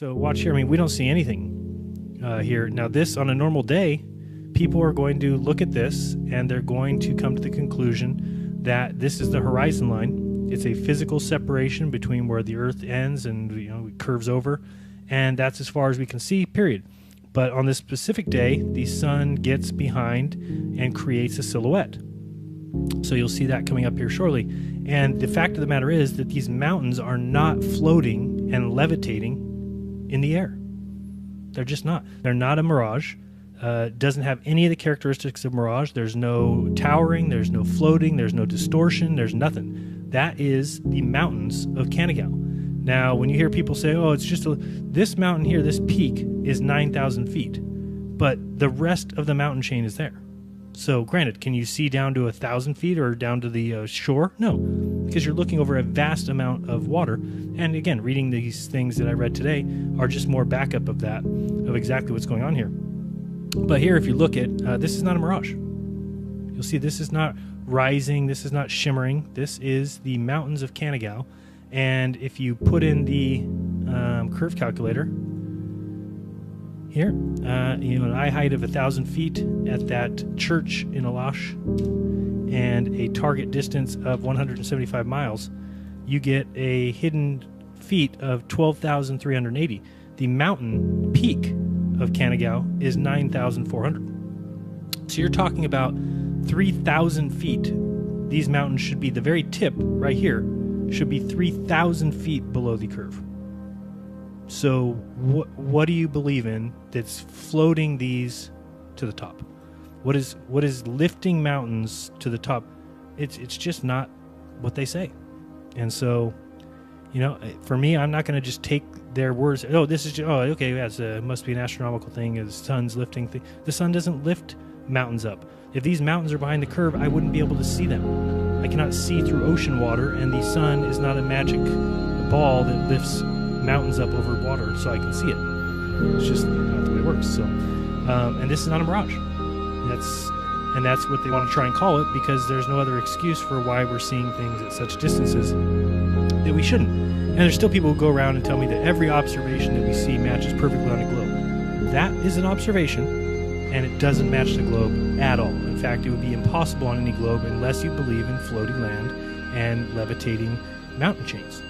So watch here. I mean, we don't see anything here. Now this, on a normal day, people are going to look at this and they're going to come to the conclusion that this is the horizon line. It's a physical separation between where the Earth ends and it curves over, and that's as far as we can see, period. But on this specific day, the sun gets behind and creates a silhouette. So you'll see that coming up here shortly. And the fact of the matter is that these mountains are not floating and levitating in the air. They're just not. They're not a mirage. Doesn't have any of the characteristics of mirage. There's no towering, there's no floating, there's no distortion, there's nothing. That is the mountains of Canigao. Now, when you hear people say, oh, it's just this mountain here, this peak is 9,000 feet, but the rest of the mountain chain is there. So granted, can you see down to 1,000 feet or down to the shore? No, because you're looking over a vast amount of water. And again, reading these things that I read today are just more backup of that, of exactly what's going on here. But here, if you look at, this is not a mirage. You'll see this is not rising, this is not shimmering. This is the mountains of Canigao. And if you put in the curve calculator here, an eye height of 1,000 feet at that church in Alash and a target distance of 175 miles, you get a hidden feet of 12,380. The mountain peak of Canigao is 9,400. So you're talking about 3,000 feet. These mountains should be, the very tip right here should be 3,000 feet below the curve. So what do you believe in that's floating these to the top? What is lifting mountains to the top? It's just not what they say. And so, for me, I'm not going to just take their words. Oh, this is okay. Yeah, it must be an astronomical thing. The sun's lifting thing. The sun doesn't lift mountains up. If these mountains are behind the curve, I wouldn't be able to see them. I cannot see through ocean water, and the sun is not a magic ball that lifts mountains up over water so I can see it. It's just not the way it works. So, and this is not a mirage. That's what they want to try and call it, because there's no other excuse for why we're seeing things at such distances that we shouldn't. And there's still people who go around and tell me that every observation that we see matches perfectly on a globe. That is an observation, and it doesn't match the globe at all. In fact, it would be impossible on any globe unless you believe in floating land and levitating mountain chains.